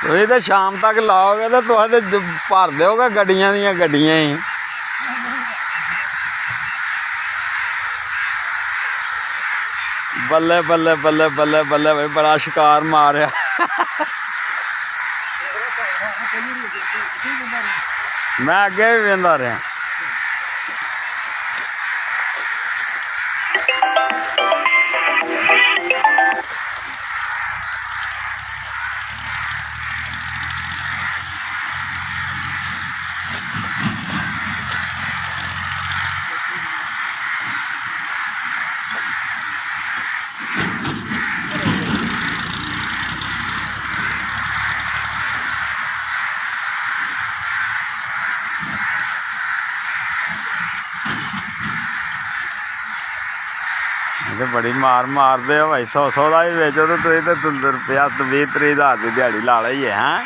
ਤੁਸੀਂ ਤਾਂ ਸ਼ਾਮ ਤੱਕ ਲਾਓਗੇ ਤਾਂ ਤੁਹਾਡੇ ਭਰ ਦਿਓਗੇ ਗੱਡੀਆਂ ਦੀਆਂ ਗੱਡੀਆਂ ਹੀ। ਬੱਲੇ ਬੱਲੇ ਬੱਲੇ ਬੱਲੇ ਬੱਲੇ ਬਈ ਬੜਾ ਸ਼ਿਕਾਰ ਮਾਰਿਆ। ਮੈਂ ਅੱਗੇ ਵੀ ਵੇਂਦਾ ਰਿਹਾ। ਇਹ ਬੜੀ ਮਾਰ ਮਾਰਦੇ ਹੋ ਭਾਈ। 100 ਦਾ ਵੀ ਵੇਚੋ ਤਾਂ ਤੁਸੀਂ ਤਾਂ ਰੁਪਇਆ 20-30 ਹਜ਼ਾਰ ਦੀ ਦਿਹਾੜੀ ਲਾ ਲਈ ਹੈ। ਹੈਂ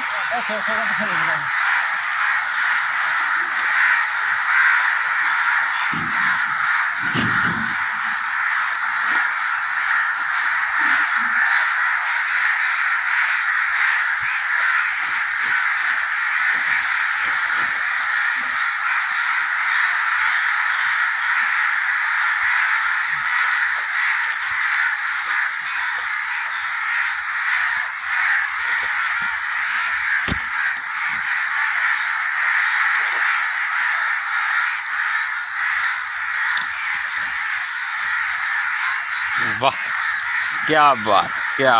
वाह क्या बात क्या